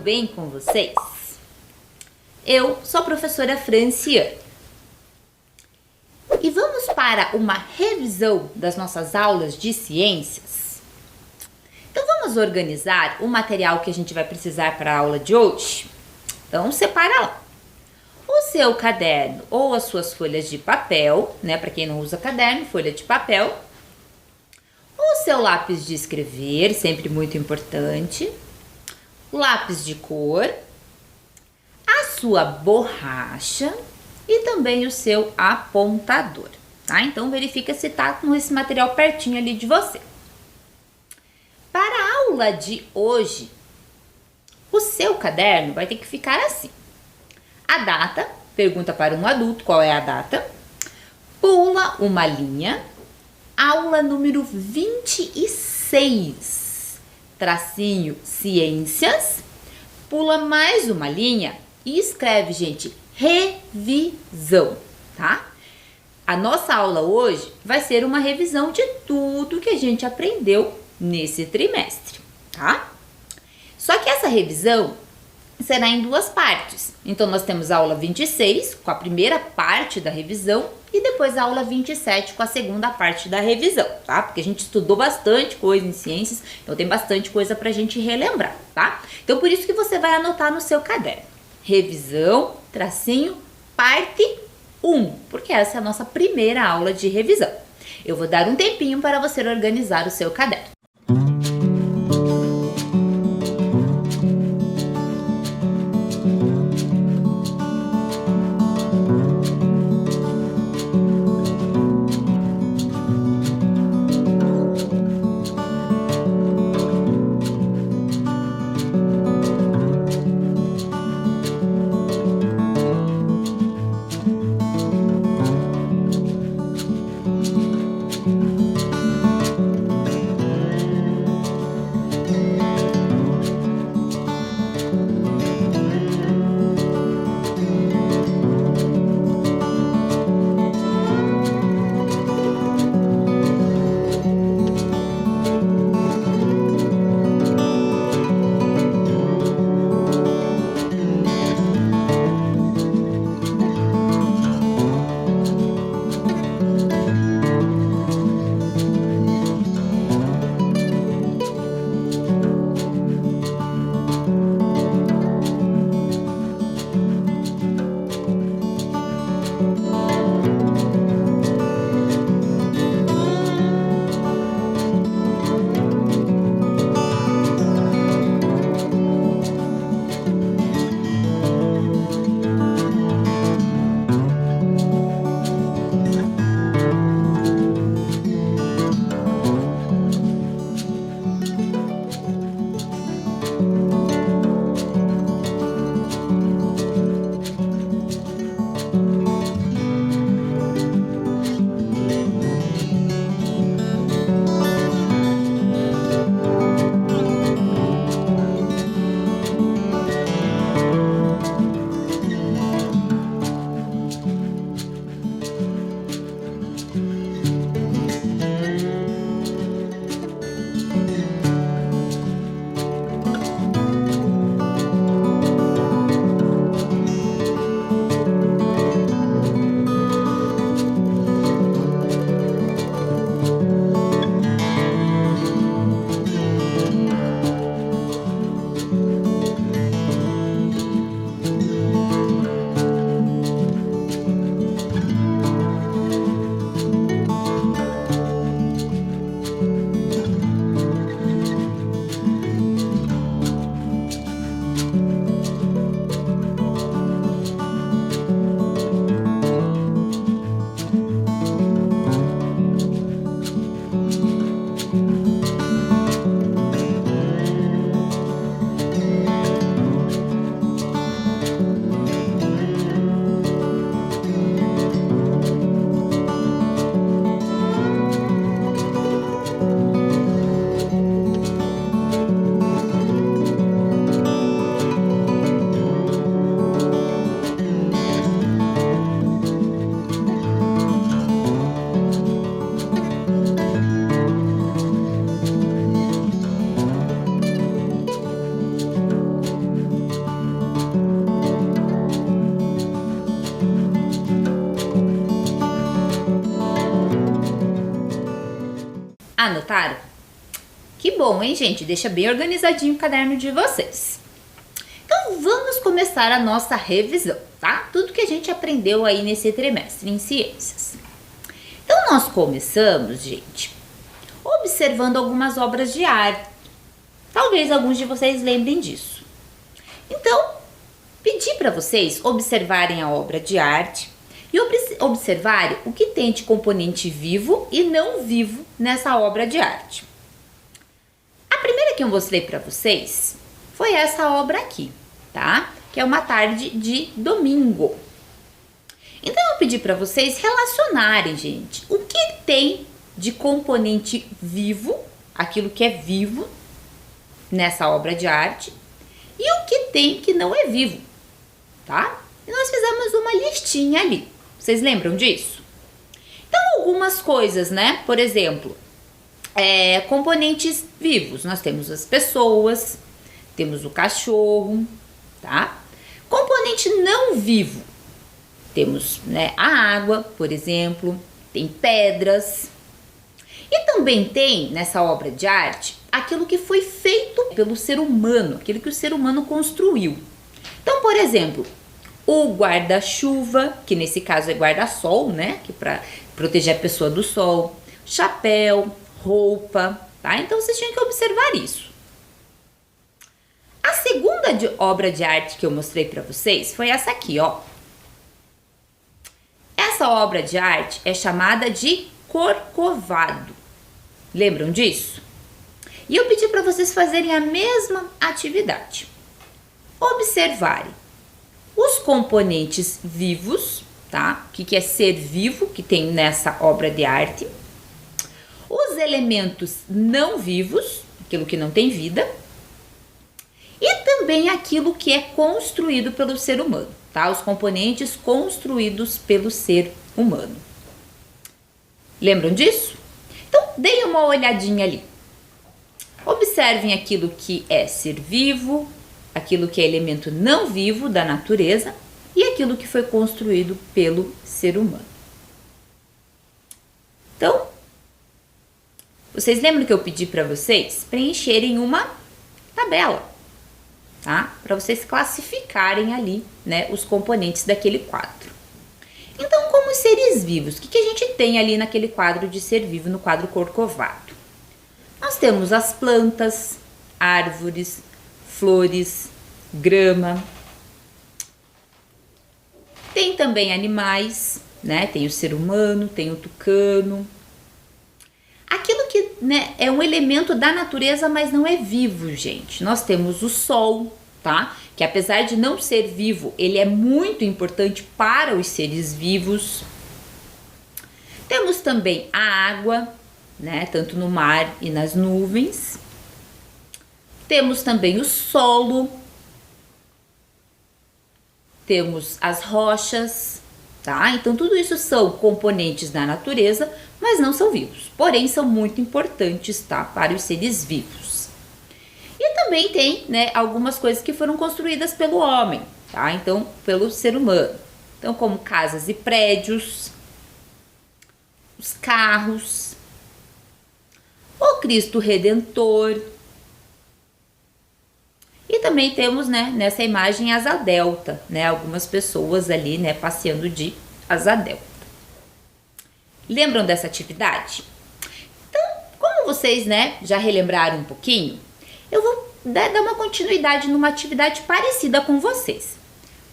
bem com vocês? Eu sou a professora Franciane. E vamos para uma revisão das nossas aulas de ciências? Então vamos organizar o material que a gente vai precisar para a aula de hoje? Então separa lá. O seu caderno ou as suas folhas de papel, né? Para quem não usa caderno, folha de papel. O seu lápis de escrever, sempre muito importante. Lápis de cor. A sua borracha e também o seu apontador, tá? Então verifica se tá com esse material pertinho ali de você. Para a aula de hoje, o seu caderno vai ter que ficar assim. A data, pergunta para um adulto qual é a data. Pula uma linha. Aula número 26, tracinho ciências. Pula mais uma linha e escreve, gente, revisão, tá? A nossa aula hoje vai ser uma revisão de tudo que a gente aprendeu nesse trimestre, tá? Só que essa revisão será em duas partes. Então, nós temos a aula 26, com a primeira parte da revisão, e depois a aula 27, com a segunda parte da revisão, tá? Porque a gente estudou bastante coisa em ciências, então tem bastante coisa pra gente relembrar, tá? Então, por isso que você vai anotar no seu caderno. Revisão, tracinho, parte 1, porque essa é a nossa primeira aula de revisão. Eu vou dar um tempinho para você organizar o seu caderno. Anotaram? Que bom, hein, gente? Deixa bem organizadinho o caderno de vocês. Então, vamos começar a nossa revisão, tá? Tudo que a gente aprendeu aí nesse trimestre em ciências. Então, nós começamos, gente, observando algumas obras de arte. Talvez alguns de vocês lembrem disso. Então, pedi para vocês observarem a obra de arte e observarem o que tem de componente vivo e não vivo nessa obra de arte. A primeira que eu mostrei para vocês foi essa obra aqui, tá? Que é uma tarde de domingo. Então eu pedi para vocês relacionarem, gente, o que tem de componente vivo, aquilo que é vivo nessa obra de arte, e o que tem que não é vivo, tá? E nós fizemos uma listinha ali. Vocês lembram disso? Então algumas coisas, né? Por exemplo, componentes vivos. Nós temos as pessoas, temos o cachorro, tá? Componente não vivo. Temos, né, a água, por exemplo, tem pedras. E também tem, nessa obra de arte, aquilo que foi feito pelo ser humano, aquilo que o ser humano construiu. Então, por exemplo, o guarda-chuva, que nesse caso é guarda-sol, né, que para proteger a pessoa do sol, chapéu, roupa, tá? Então, vocês tinham que observar isso. A segunda obra de arte que eu mostrei para vocês foi essa aqui, ó. Essa obra de arte é chamada de Corcovado. Lembram disso? E eu pedi para vocês fazerem a mesma atividade. Observarem os componentes vivos, tá? O que é ser vivo que tem nessa obra de arte. Os elementos não vivos, aquilo que não tem vida. E também aquilo que é construído pelo ser humano, tá? Os componentes construídos pelo ser humano. Lembram disso? Então, deem uma olhadinha ali. Observem aquilo que é ser vivo, aquilo que é elemento não vivo da natureza e aquilo que foi construído pelo ser humano. Então, vocês lembram que eu pedi para vocês preencherem uma tabela, tá? Para vocês classificarem ali, né, os componentes daquele quadro. Então, como seres vivos, o que a gente tem ali naquele quadro de ser vivo, no quadro Corcovado? Nós temos as plantas, árvores, flores, grama. Tem também animais, né? Tem o ser humano, tem o tucano. Aquilo que, né, é um elemento da natureza, mas não é vivo, gente. Nós temos o sol, tá? Que apesar de não ser vivo, ele é muito importante para os seres vivos. Temos também a água, né? Tanto no mar e nas nuvens. Temos também o solo. Temos as rochas, tá? Então tudo isso são componentes da natureza, mas não são vivos. Porém, são muito importantes, tá? Para os seres vivos. E também tem, né, algumas coisas que foram construídas pelo homem, tá? Então, pelo ser humano. Então, como casas e prédios, os carros, o Cristo Redentor. E também temos, né, nessa imagem asa delta, né? Algumas pessoas ali, né, passeando de asa delta. Lembram dessa atividade? Então, como vocês, né, já relembraram um pouquinho, eu vou dar uma continuidade numa atividade parecida com vocês.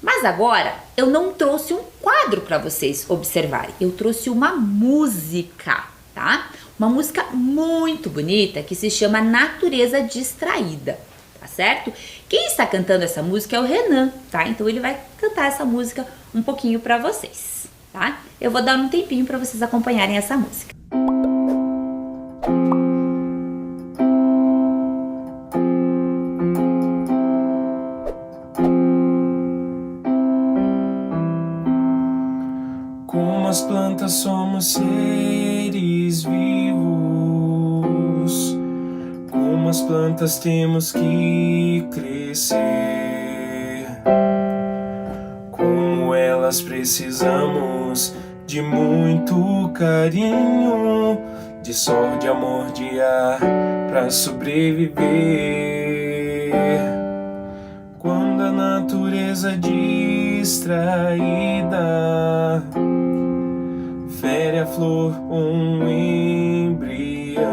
Mas agora eu não trouxe um quadro para vocês observarem, eu trouxe uma música, tá? Uma música muito bonita que se chama Natureza Distraída, tá certo? Quem está cantando essa música é o Renan, tá? Então ele vai cantar essa música um pouquinho para vocês, tá? Eu vou dar um tempinho para vocês acompanharem essa música. Como as plantas somos seres vivos, como as plantas temos que crescer, como elas precisamos de muito carinho, de sol, de amor, de ar, pra sobreviver. Quando a natureza distraída fere a flor, um embrião,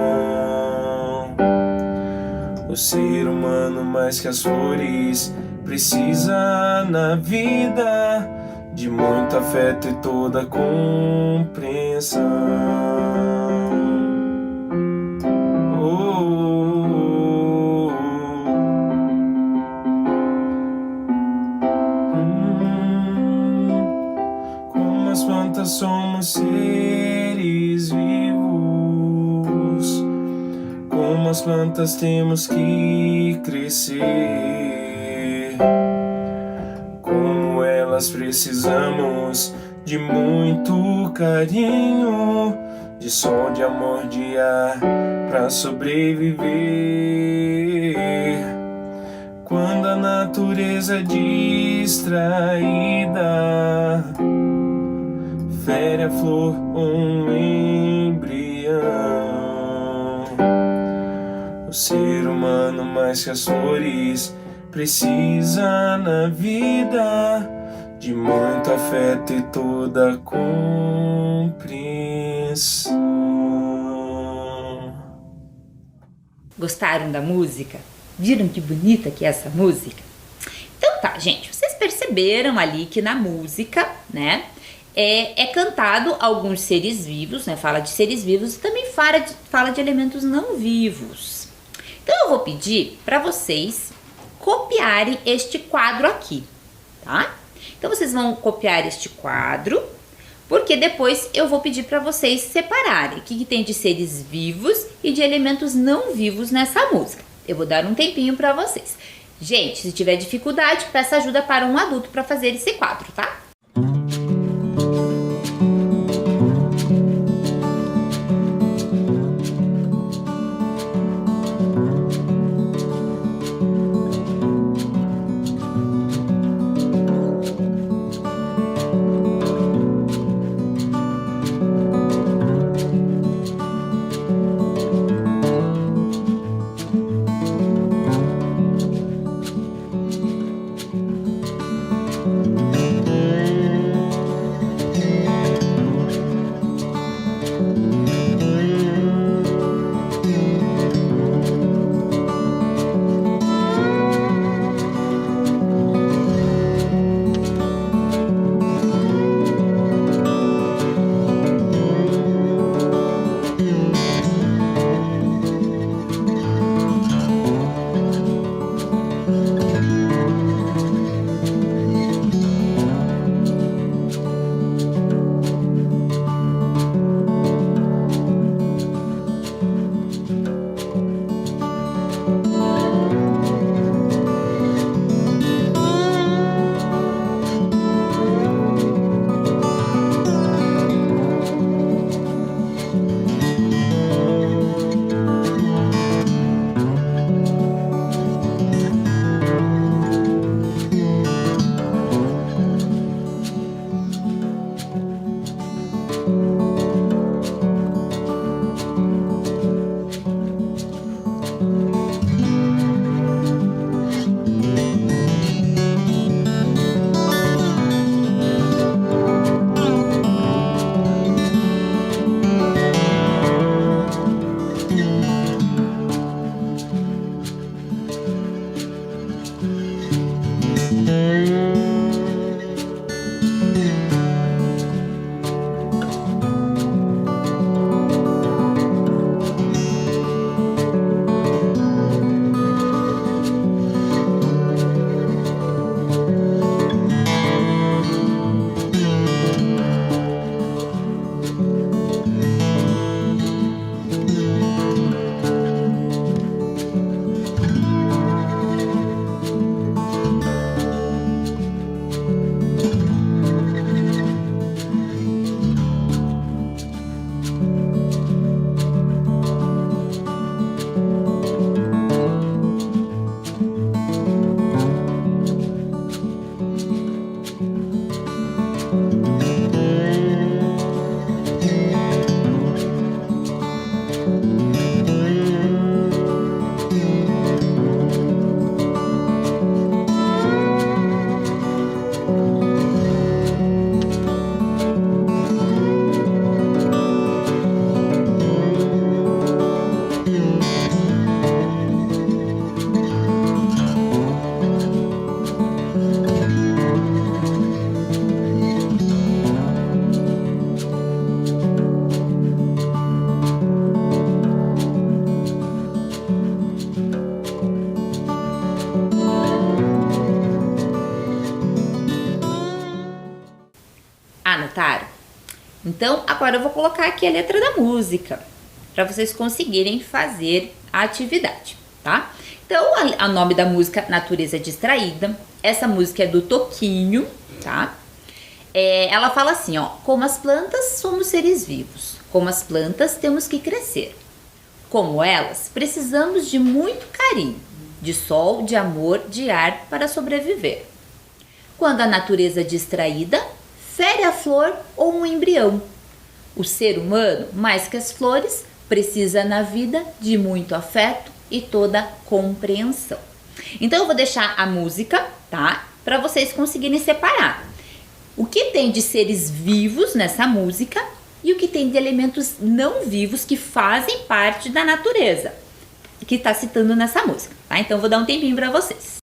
o ser humano, mais que as flores, precisa na vida de muito afeto e toda compreensão. Como as plantas somos seres vivos, como as plantas temos que crescer, como elas precisamos de muito carinho, de sol, de amor, de ar, pra sobreviver. Quando a natureza distraída fere a flor, um embrião, o ser humano, mais que as flores, precisa na vida de muito afeto e toda compreensão. Gostaram da música? Viram que bonita que é essa música? Então tá, gente, vocês perceberam ali que na música, né, é cantado alguns seres vivos, né, fala de seres vivos e também fala de elementos não vivos. Então eu vou pedir para vocês copiarem este quadro aqui, tá? Então vocês vão copiar este quadro, porque depois eu vou pedir para vocês separarem o que tem de seres vivos e de elementos não vivos nessa música. Eu vou dar um tempinho para vocês. Gente, se tiver dificuldade, peça ajuda para um adulto para fazer esse quadro, tá? anotaram? Então, agora eu vou colocar aqui a letra da música para vocês conseguirem fazer a atividade, tá? Então, o nome da música Natureza Distraída. Essa música é do Toquinho, tá? Ela fala assim, ó: como as plantas, somos seres vivos. Como as plantas, temos que crescer. Como elas, precisamos de muito carinho, de sol, de amor, de ar para sobreviver. Quando a natureza distraída fere a flor ou um embrião. O ser humano, mais que as flores, precisa na vida de muito afeto e toda compreensão. Então eu vou deixar a música, tá? Para vocês conseguirem separar o que tem de seres vivos nessa música e o que tem de elementos não vivos que fazem parte da natureza, que está citando nessa música, tá? Então eu vou dar um tempinho para vocês.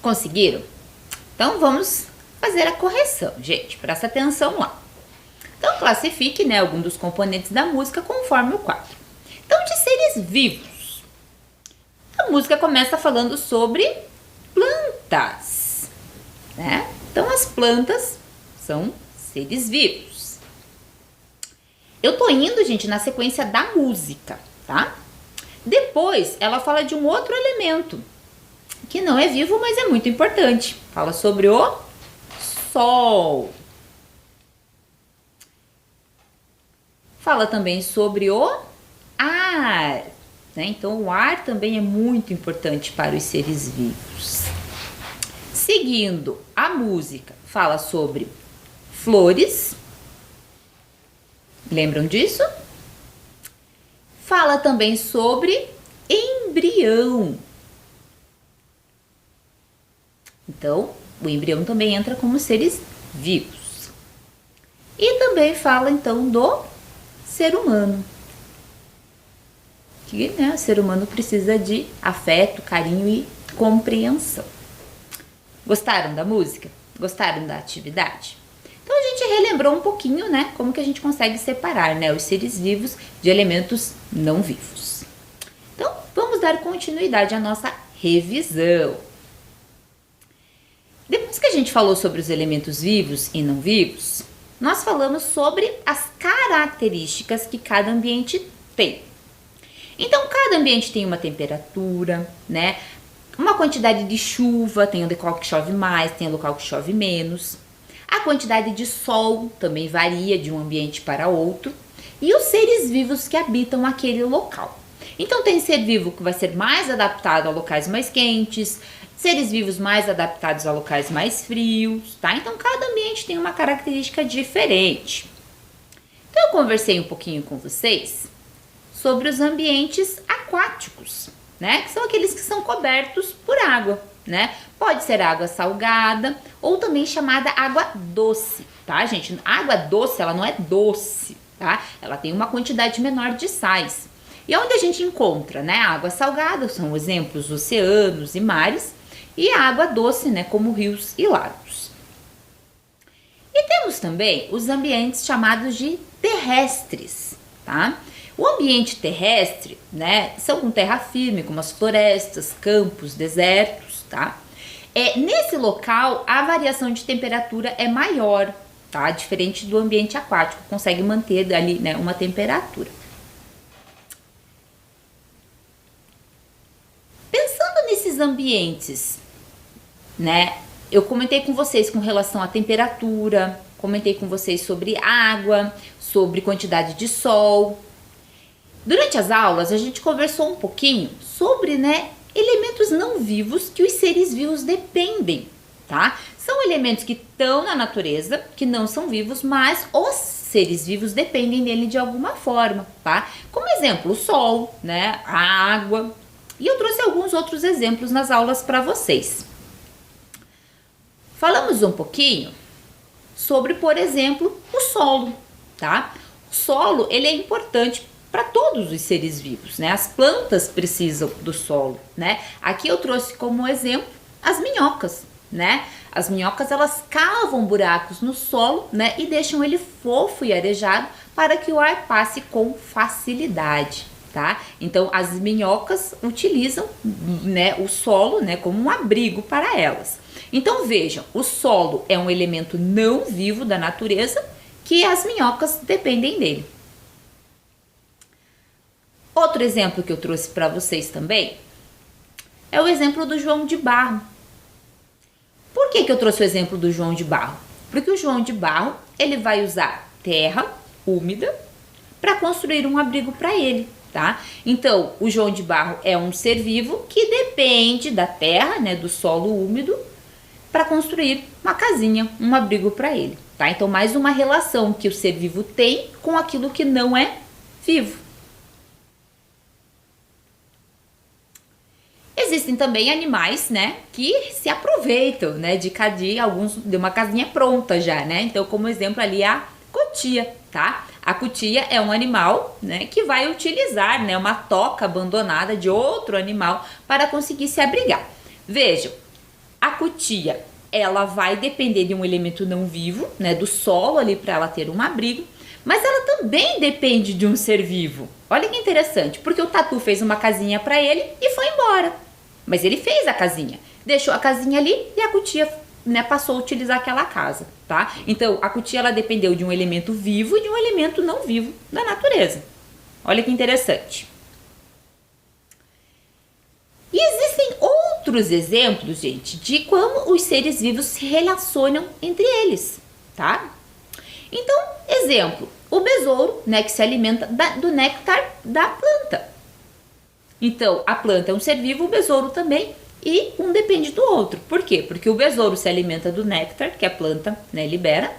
Conseguiram? Então vamos fazer a correção, gente. Presta atenção lá. Então classifique, né, algum dos componentes da música conforme o quadro. Então, de seres vivos, a música começa falando sobre plantas, né? Então as plantas são seres vivos. Eu tô indo, gente, na sequência da música, tá? Depois ela fala de um outro elemento que não é vivo, mas é muito importante. Fala sobre o sol. Fala também sobre o ar, né? Então o ar também é muito importante para os seres vivos. Seguindo, a música fala sobre flores. Lembram disso? Fala também sobre embrião. Então, o embrião também entra como seres vivos. E também fala então do ser humano. Que, né, o ser humano precisa de afeto, carinho e compreensão. Gostaram da música? Gostaram da atividade? Então a gente relembrou um pouquinho, né, como que a gente consegue separar, né, os seres vivos de elementos não vivos. Então vamos dar continuidade à nossa revisão. Depois que a gente falou sobre os elementos vivos e não vivos, nós falamos sobre as características que cada ambiente tem. Então, cada ambiente tem uma temperatura, né? Uma quantidade de chuva, tem um local que chove mais, tem um local que chove menos. A quantidade de sol também varia de um ambiente para outro. E os seres vivos que habitam aquele local. Então, tem ser vivo que vai ser mais adaptado a locais mais quentes, seres vivos mais adaptados a locais mais frios, tá? Então, cada ambiente tem uma característica diferente. Então, eu conversei um pouquinho com vocês sobre os ambientes aquáticos, né? Que são aqueles que são cobertos por água, né? Pode ser água salgada ou também chamada água doce, tá, gente? A água doce, ela não é doce, tá? Ela tem uma quantidade menor de sais. E onde a gente encontra, né? A água salgada são exemplos oceanos e mares, e a água doce, né? Como rios e lagos. E temos também os ambientes chamados de terrestres, tá? O ambiente terrestre, né, são com terra firme, como as florestas, campos, desertos, tá? Nesse local, a variação de temperatura é maior, tá? Diferente do ambiente aquático, consegue manter ali, né, uma temperatura. Pensando nesses ambientes, né, eu comentei com vocês com relação à temperatura, comentei com vocês sobre água, sobre quantidade de sol. Durante as aulas, a gente conversou um pouquinho sobre, né, elementos não vivos que os seres vivos dependem, tá? São elementos que estão na natureza, que não são vivos, mas os seres vivos dependem dele de alguma forma, tá? Como exemplo, o sol, né, a água. E eu trouxe alguns outros exemplos nas aulas para vocês. Falamos um pouquinho sobre, por exemplo, o solo, tá? O solo, ele é importante para todos os seres vivos, né? As plantas precisam do solo, né? Aqui eu trouxe como exemplo as minhocas, né? As minhocas, elas cavam buracos no solo, né? E deixam ele fofo e arejado para que o ar passe com facilidade, tá? Então, as minhocas utilizam, né, o solo, né, como um abrigo para elas. Então, vejam, o solo é um elemento não vivo da natureza que as minhocas dependem dele. Outro exemplo que eu trouxe para vocês também é o exemplo do João de Barro. Por que eu trouxe o exemplo do João de Barro? Porque o João de Barro, ele vai usar terra úmida para construir um abrigo para ele, tá? Então, o João de Barro é um ser vivo que depende da terra, né, do solo úmido, para construir uma casinha, um abrigo para ele, tá? Então, mais uma relação que o ser vivo tem com aquilo que não é vivo. Existem também animais, né, que se aproveitam, né, de uma casinha pronta já, né? Então, como exemplo ali a cutia, tá? A cutia é um animal, né, que vai utilizar, né, uma toca abandonada de outro animal para conseguir se abrigar. Vejam, a cutia, ela vai depender de um elemento não vivo, né, do solo ali para ela ter um abrigo, mas ela também depende de um ser vivo. Olha que interessante, porque o tatu fez uma casinha para ele e foi embora. Mas ele fez a casinha, deixou a casinha ali e a cutia, né, passou a utilizar aquela casa, tá? Então, a cutia, ela dependeu de um elemento vivo e de um elemento não vivo da natureza. Olha que interessante. E existem outros exemplos, gente, de como os seres vivos se relacionam entre eles, tá? Então, exemplo, o besouro, né, que se alimenta do néctar da planta. Então, a planta é um ser vivo, o besouro também, e um depende do outro. Por quê? Porque o besouro se alimenta do néctar que a planta, né, libera,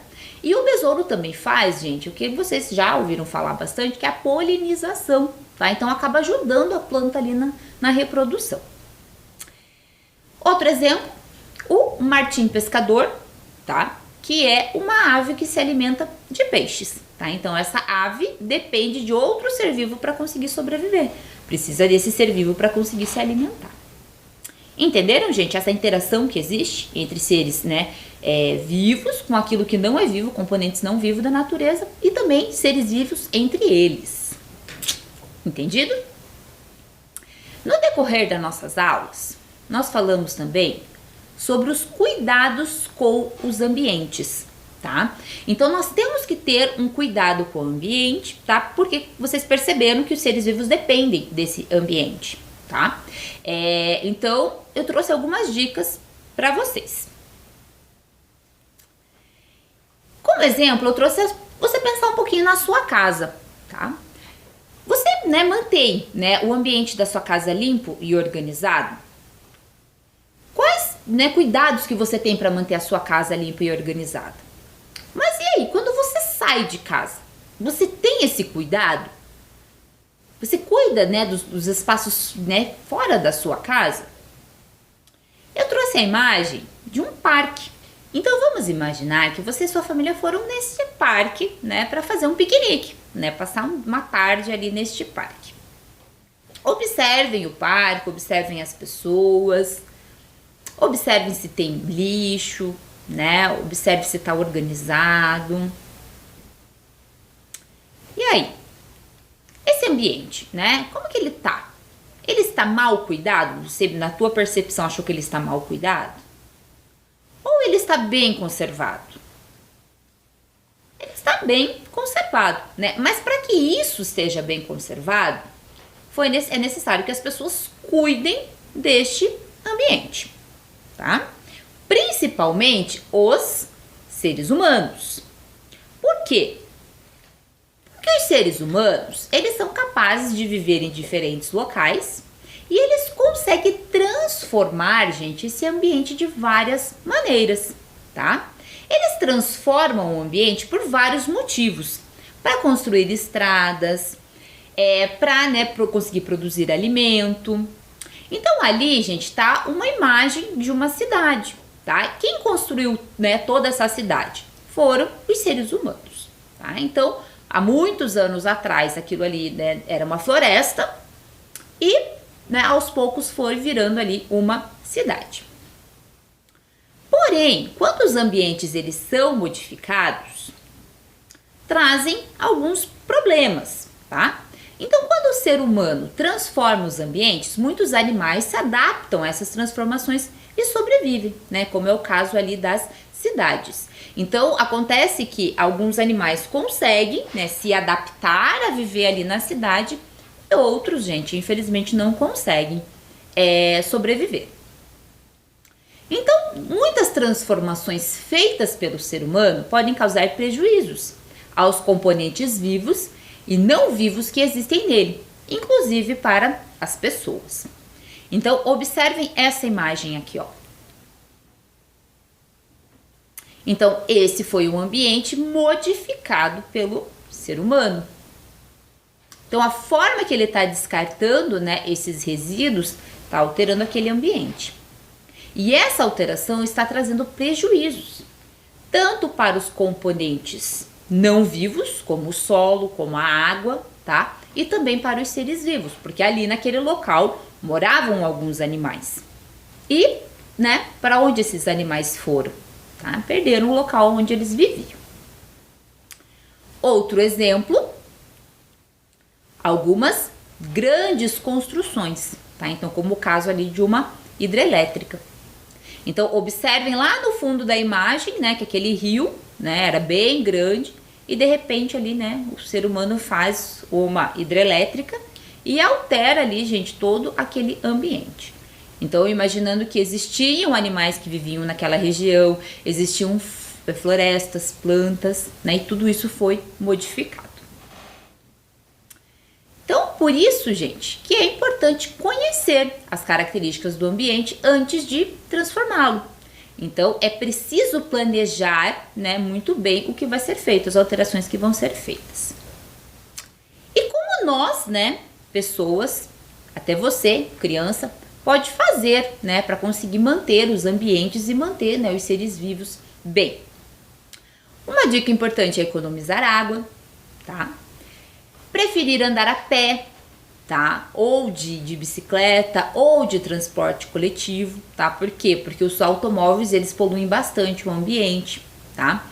e o besouro também faz, gente, o que vocês já ouviram falar bastante, que é a polinização, tá? Então, acaba ajudando a planta ali na reprodução. Outro exemplo, o martim pescador, tá? Que é uma ave que se alimenta de peixes, tá? Então, essa ave depende de outro ser vivo para conseguir sobreviver. Precisa desse ser vivo para conseguir se alimentar. Entenderam, gente? Essa interação que existe entre seres, né, vivos com aquilo que não é vivo, componentes não vivos da natureza, e também seres vivos entre eles. Entendido? No decorrer das nossas aulas, nós falamos também sobre os cuidados com os ambientes, tá? Então, nós temos que ter um cuidado com o ambiente, tá? Porque vocês perceberam que os seres vivos dependem desse ambiente, tá? Então, eu trouxe algumas dicas para vocês. Como exemplo, eu trouxe você pensar um pouquinho na sua casa, tá? Você, né, mantém, né, o ambiente da sua casa limpo e organizado? Quais, né, cuidados que você tem para manter a sua casa limpa e organizada? Mas e aí, quando você sai de casa, você tem esse cuidado? Você cuida, né, dos espaços, né, fora da sua casa? Eu trouxe a imagem de um parque. Então vamos imaginar que você e sua família foram nesse parque, né, para fazer um piquenique, né, passar uma tarde ali neste parque. Observem o parque, observem as pessoas, observem se tem lixo, né, observe se está organizado. E aí? Esse ambiente, né, como que ele tá? Ele está mal cuidado? Você, na tua percepção, achou que ele está mal cuidado? Ou ele está bem conservado? Ele está bem conservado, né? Mas para que isso esteja bem conservado, é necessário que as pessoas cuidem deste ambiente, tá? Principalmente os seres humanos. Por quê? Porque os seres humanos, eles são capazes de viver em diferentes locais e eles conseguem transformar, gente, esse ambiente de várias maneiras, tá? Eles transformam o ambiente por vários motivos. Para construir estradas, para, né, conseguir produzir alimento. Então ali, gente, tá uma imagem de uma cidade, tá? Quem construiu, né, toda essa cidade? Foram os seres humanos, tá? Então, há muitos anos atrás, aquilo ali, né, era uma floresta e, né, aos poucos foi virando ali uma cidade. Porém, quando os ambientes eles são modificados, trazem alguns problemas, tá? Então, quando o ser humano transforma os ambientes, muitos animais se adaptam a essas transformações e sobrevivem, né? Como é o caso ali das cidades. Então, acontece que alguns animais conseguem, né, se adaptar a viver ali na cidade e outros, gente, infelizmente não conseguem sobreviver. Então, muitas transformações feitas pelo ser humano podem causar prejuízos aos componentes vivos e não vivos que existem nele, inclusive para as pessoas. Então, observem essa imagem aqui, ó. Então, esse foi um ambiente modificado pelo ser humano. Então, a forma que ele está descartando, né, esses resíduos está alterando aquele ambiente. E essa alteração está trazendo prejuízos, tanto para os componentes não vivos, como o solo, como a água, tá? E também para os seres vivos, porque ali naquele local moravam alguns animais. E, né, para onde esses animais foram? Tá? Perderam o local onde eles viviam. Outro exemplo, algumas grandes construções, tá? Então, como o caso ali de uma hidrelétrica. Então, observem lá no fundo da imagem, né, que aquele rio, né, era bem grande e de repente ali, né, o ser humano faz uma hidrelétrica e altera ali, gente, todo aquele ambiente. Então, imaginando que existiam animais que viviam naquela região, existiam florestas, plantas, né? E tudo isso foi modificado. Então, por isso, gente, que é importante conhecer as características do ambiente antes de transformá-lo. Então, é preciso planejar, né, muito bem o que vai ser feito, as alterações que vão ser feitas. E como nós, né, pessoas, até você, criança, pode fazer, né, para conseguir manter os ambientes e manter, né, os seres vivos bem. Uma dica importante é economizar água, tá? Preferir andar a pé, tá? Ou de bicicleta, ou de transporte coletivo, tá? Por quê? Porque os automóveis, eles poluem bastante o ambiente, tá?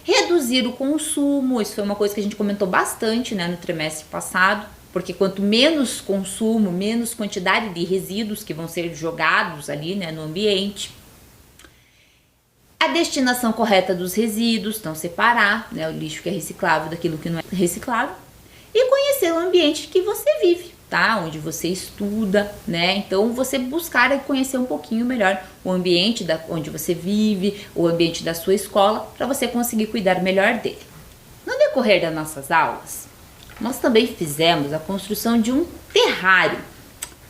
Reduzir o consumo, isso foi uma coisa que a gente comentou bastante, né, no trimestre passado, porque quanto menos consumo, menos quantidade de resíduos que vão ser jogados ali, né, no ambiente. A destinação correta dos resíduos, então separar, né, o lixo que é reciclável daquilo que não é reciclável. E conhecer o ambiente que você vive, tá? Onde você estuda, né? Então você buscar e conhecer um pouquinho melhor o ambiente onde você vive, o ambiente da sua escola, para você conseguir cuidar melhor dele. No decorrer das nossas aulas, nós também fizemos a construção de um terrário.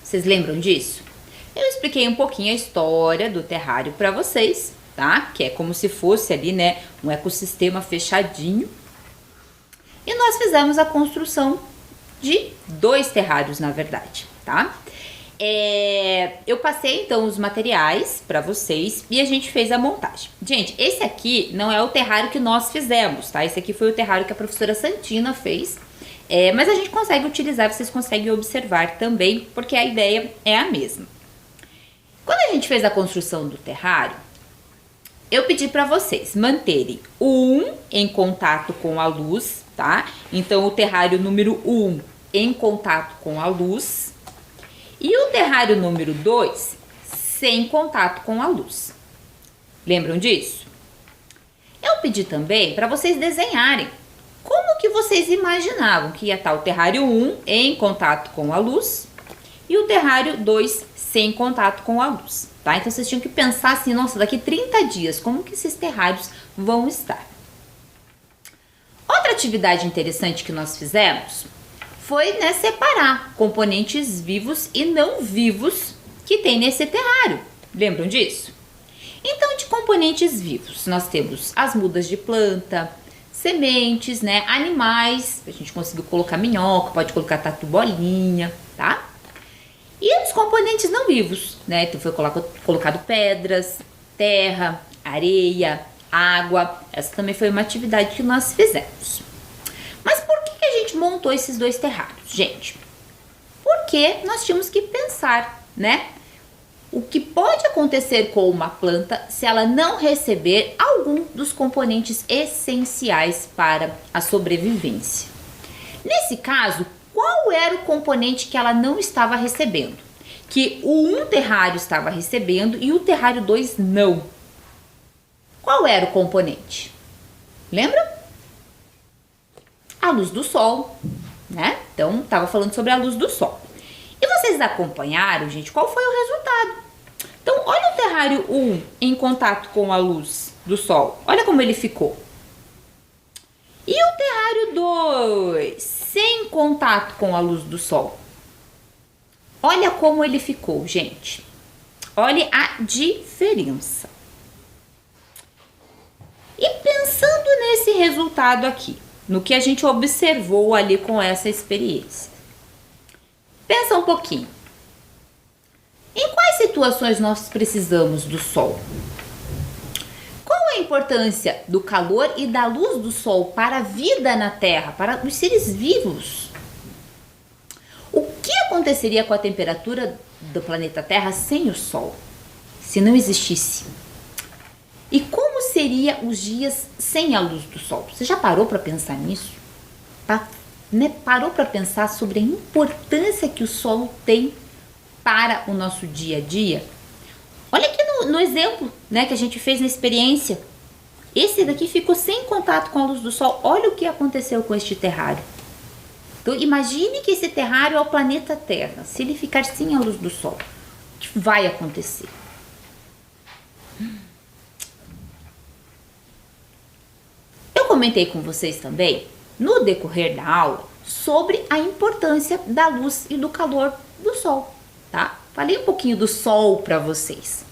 Vocês lembram disso? Eu expliquei um pouquinho a história do terrário para vocês, tá? Que é como se fosse ali, né, um ecossistema fechadinho. E nós fizemos a construção de 2 terrários, na verdade, tá? Eu passei, então, os materiais para vocês e a gente fez a montagem. Gente, esse aqui não é o terrário que nós fizemos, tá? Esse aqui foi o terrário que a professora Santina fez. Mas a gente consegue utilizar, vocês conseguem observar também, porque a ideia é a mesma. Quando a gente fez a construção do terrário, eu pedi para vocês manterem o 1 em contato com a luz, tá? Então, o terrário número 1 em contato com a luz e o terrário número 2 sem contato com a luz. Lembram disso? Eu pedi também para vocês desenharem como que vocês imaginavam que ia estar o terrário 1 em contato com a luz e o terrário 2 sem contato com a luz, tá? Então, vocês tinham que pensar assim, nossa, daqui 30 dias, como que esses terrários vão estar? Outra atividade interessante que nós fizemos foi, né, separar componentes vivos e não vivos que tem nesse terrário. Lembram disso? Então, de componentes vivos, nós temos as mudas de planta, sementes, né, animais, a gente conseguiu colocar minhoca, pode colocar tatu-bolinha, tá? E os componentes não vivos, né, então foi colocado pedras, terra, areia, água. Essa também foi uma atividade que nós fizemos. Mas por que a gente montou esses 2 terrários, gente? Porque nós tínhamos que pensar, né, o que pode acontecer com uma planta se ela não receber algum dos componentes essenciais para a sobrevivência. Nesse caso, qual era o componente que ela não estava recebendo? Que o terrário estava recebendo e o terrário 2 não. Qual era o componente? Lembra? A luz do sol, né? Então, estava falando sobre a luz do sol. E vocês acompanharam, gente, qual foi o resultado? Então, olha o terrário 1 em contato com a luz do sol. Olha como ele ficou. E o terrário 2 sem contato com a luz do sol. Olha como ele ficou, gente. Olha a diferença. E pensando nesse resultado aqui, no que a gente observou ali com essa experiência. Pensa um pouquinho. Em quais situações nós precisamos do sol? Qual a importância do calor e da luz do sol para a vida na Terra, para os seres vivos? O que aconteceria com a temperatura do planeta Terra sem o sol, se não existisse? E como seria os dias sem a luz do sol? Você já parou para pensar nisso? Parou para pensar sobre a importância que o sol tem para o nosso dia a dia? Olha aqui no exemplo, né, que a gente fez na experiência. Esse daqui ficou sem contato com a luz do sol. Olha o que aconteceu com este terrário. Então, imagine que esse terrário é o planeta Terra. Se ele ficar sem a luz do sol, o que vai acontecer? comentei com vocês também, no decorrer da aula, sobre a importância da luz e do calor do sol, tá? Falei um pouquinho do sol para vocês.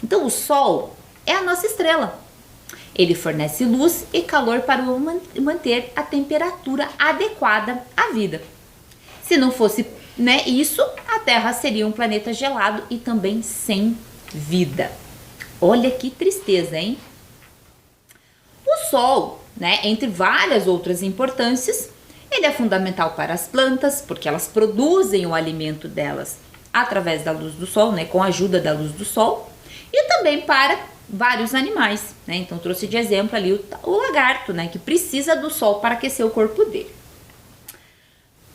Então, o sol é a nossa estrela. Ele fornece luz e calor para manter a temperatura adequada à vida. Se não fosse, né, isso, a Terra seria um planeta gelado e também sem vida. Olha que tristeza, hein? O sol, né, entre várias outras importâncias, ele é fundamental para as plantas, porque elas produzem o alimento delas através da luz do sol, né, com a ajuda da luz do sol, e também para vários animais, né? Então trouxe de exemplo ali o lagarto, né, que precisa do sol para aquecer o corpo dele.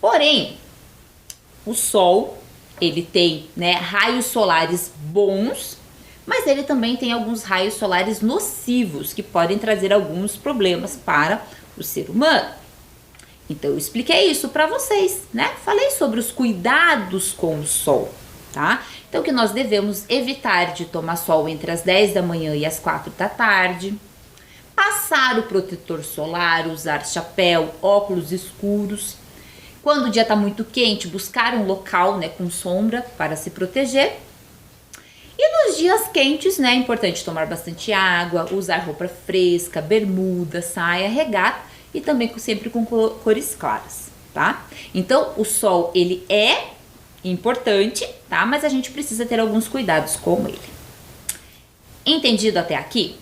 Porém, o sol, ele tem, né, raios solares bons, mas ele também tem alguns raios solares nocivos que podem trazer alguns problemas para o ser humano. Então eu expliquei isso para vocês, né? Falei sobre os cuidados com o sol, tá? Então que nós devemos evitar de tomar sol entre as 10 da manhã e as 4 da tarde, passar o protetor solar, usar chapéu, óculos escuros. Quando o dia está muito quente, buscar um local, né, com sombra para se proteger. E nos dias quentes, né, é importante tomar bastante água, usar roupa fresca, bermuda, saia, regata e também sempre com cores claras, tá? Então, o sol, ele é importante, tá? Mas a gente precisa ter alguns cuidados com ele. Entendido até aqui?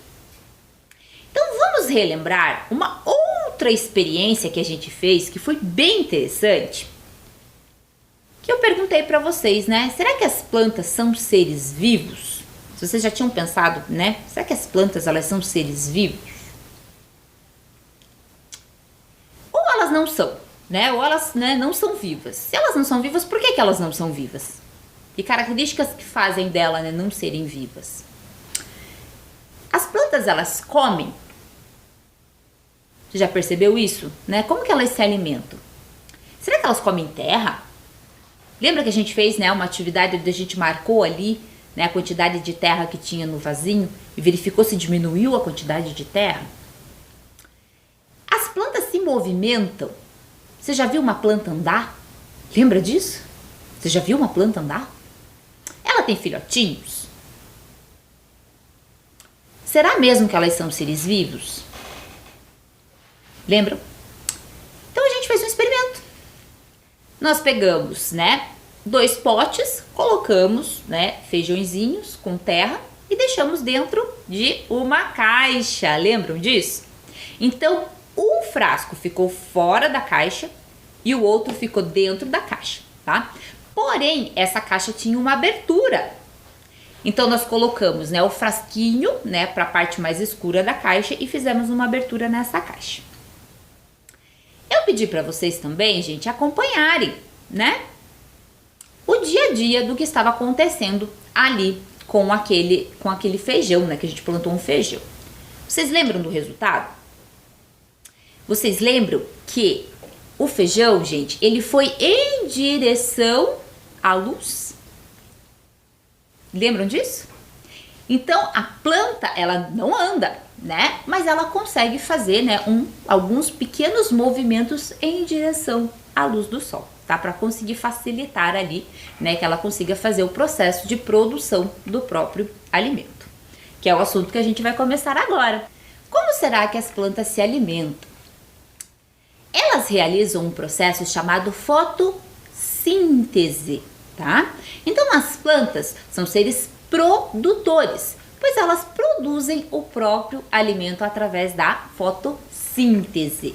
Então, vamos relembrar uma outra experiência que a gente fez que foi bem interessante. Que eu perguntei para vocês, né? Será que as plantas são seres vivos? Se vocês já tinham pensado, né? Será que as plantas, elas são seres vivos? Ou elas não são, né? Ou elas, né, não são vivas. Se elas não são vivas, por que elas não são vivas? E características que fazem dela, né, não serem vivas? As plantas, elas comem. Você já percebeu isso? Né? Como que elas se alimentam? Será que elas comem terra? Lembra que a gente fez, né, uma atividade onde a gente marcou ali, né, a quantidade de terra que tinha no vasinho e verificou se diminuiu a quantidade de terra? As plantas se movimentam. Você já viu uma planta andar? Lembra disso? Você já viu uma planta andar? Ela tem filhotinhos? Será mesmo que elas são seres vivos? Lembram? Então a gente fez um experimento. Nós pegamos, né, 2 potes, colocamos, né, feijõezinhos com terra e deixamos dentro de uma caixa. Lembram disso? Então, um frasco ficou fora da caixa e o outro ficou dentro da caixa, tá? Porém, essa caixa tinha uma abertura. Então, nós colocamos, né, o frasquinho, né, para a parte mais escura da caixa e fizemos uma abertura nessa caixa. Eu pedi para vocês também, gente, acompanharem, né, o dia a dia do que estava acontecendo ali com aquele feijão, né, que a gente plantou um feijão. Vocês lembram do resultado? Vocês lembram que o feijão, gente, ele foi em direção à luz? Lembram disso? Então, a planta, ela não anda, né? Mas ela consegue fazer, né, alguns pequenos movimentos em direção à luz do sol, tá? Para conseguir facilitar ali, né, que ela consiga fazer o processo de produção do próprio alimento, que é o assunto que a gente vai começar agora. Como será que as plantas se alimentam? Elas realizam um processo chamado fotossíntese, tá? Então, as plantas são seres produtores, pois elas produzem o próprio alimento através da fotossíntese.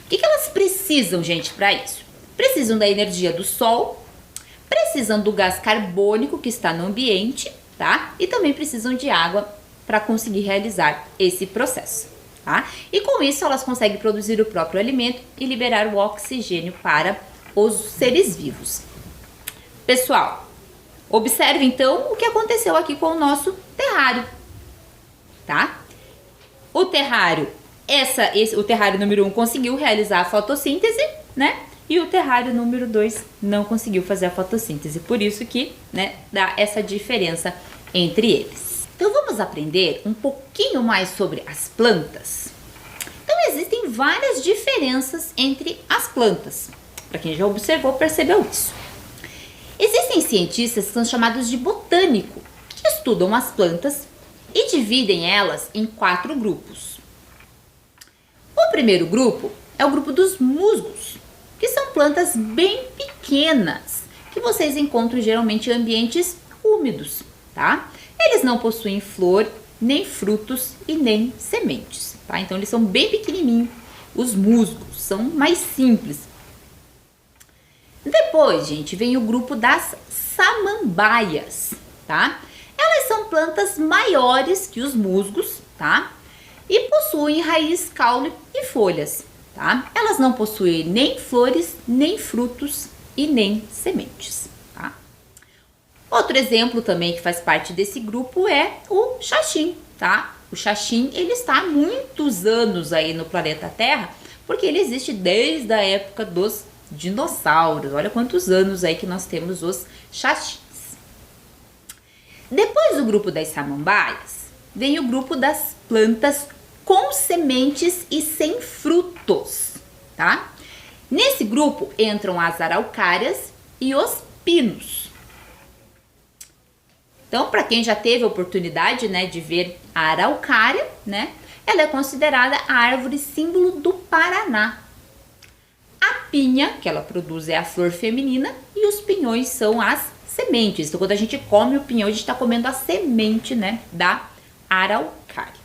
O que elas precisam, gente, para isso? Precisam da energia do sol, precisam do gás carbônico que está no ambiente, tá? E também precisam de água para conseguir realizar esse processo, tá? E com isso elas conseguem produzir o próprio alimento e liberar o oxigênio para os seres vivos. Pessoal, observe então o que aconteceu aqui com o nosso terrário, tá? O terrário, o terrário número 1 conseguiu realizar a fotossíntese, né? E o terrário número 2 não conseguiu fazer a fotossíntese, por isso que, né, dá essa diferença entre eles. Então vamos aprender um pouquinho mais sobre as plantas. Então existem várias diferenças entre as plantas. Para quem já observou, percebeu isso. Existem cientistas que são chamados de botânico, que estudam as plantas e dividem elas em 4 grupos. O primeiro grupo é o grupo dos musgos, que são plantas bem pequenas, que vocês encontram geralmente em ambientes úmidos, tá? Eles não possuem flor, nem frutos e nem sementes, tá? Então eles são bem pequenininhos. Os musgos são mais simples. Depois, gente, vem o grupo das samambaias, tá? Elas são plantas maiores que os musgos, tá? E possuem raiz, caule e folhas, tá? Elas não possuem nem flores, nem frutos e nem sementes, tá? Outro exemplo também que faz parte desse grupo é o xaxim, tá? O xaxim, ele está há muitos anos aí no planeta Terra, porque ele existe desde a época dos dinossauros. Olha quantos anos aí que nós temos os xaxins. Depois do grupo das samambaias, vem o grupo das plantas com sementes e sem frutos, tá? Nesse grupo entram as araucárias e os pinos. Então, para quem já teve a oportunidade, né, de ver a araucária, né, ela é considerada a árvore símbolo do Paraná. A pinha que ela produz é a flor feminina e os pinhões são as sementes. Então, quando a gente come o pinhão, a gente está comendo a semente, né, da araucária.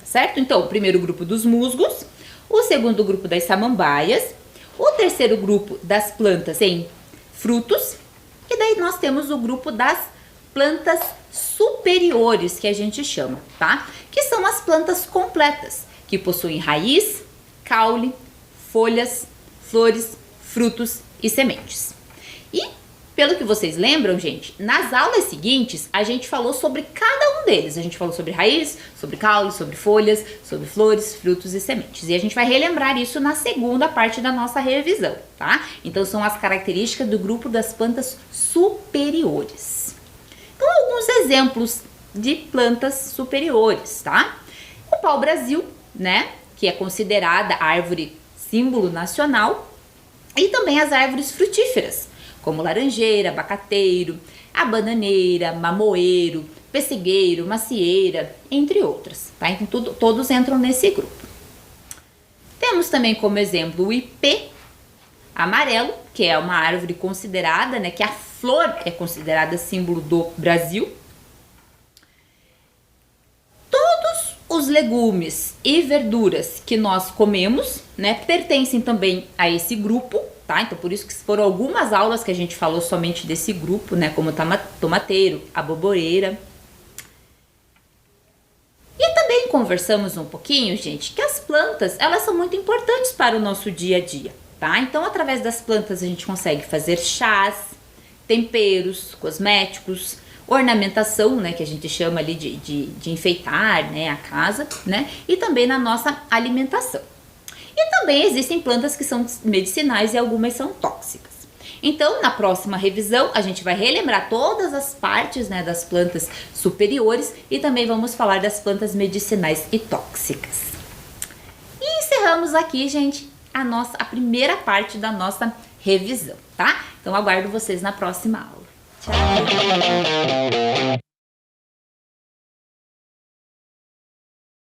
Certo? Então, o primeiro grupo dos musgos, o segundo grupo das samambaias, o terceiro grupo das plantas em frutos, e daí nós temos o grupo das plantas superiores, que a gente chama, tá? Que são as plantas completas, que possuem raiz, caule, folhas, flores, frutos e sementes. E, pelo que vocês lembram, gente, nas aulas seguintes a gente falou sobre cada um deles. A gente falou sobre raiz, sobre caule, sobre folhas, sobre flores, frutos e sementes. E a gente vai relembrar isso na segunda parte da nossa revisão, tá? Então são as características do grupo das plantas superiores. Então, alguns exemplos de plantas superiores, tá? O pau-brasil, né, que é considerada a árvore símbolo nacional, e também as árvores frutíferas, como laranjeira, abacateiro, a bananeira, mamoeiro, pessigueiro, macieira, entre outras, tá? Então todos entram nesse grupo. Temos também como exemplo o ipê amarelo, que é uma árvore considerada, né, que a flor é considerada símbolo do Brasil. Todos os legumes e verduras que nós comemos, né, pertencem também a esse grupo, tá? Então por isso que foram algumas aulas que a gente falou somente desse grupo, né, como tomateiro, aboboreira. E também conversamos um pouquinho, gente, que as plantas, elas são muito importantes para o nosso dia a dia, tá? Então através das plantas a gente consegue fazer chás, temperos, cosméticos, ornamentação, né, que a gente chama ali de enfeitar, né, a casa, né, e também na nossa alimentação. E também existem plantas que são medicinais e algumas são tóxicas. Então, na próxima revisão, a gente vai relembrar todas as partes, né, das plantas superiores e também vamos falar das plantas medicinais e tóxicas. E encerramos aqui, gente, a primeira parte da nossa revisão, tá? Então, aguardo vocês na próxima aula. Tchau!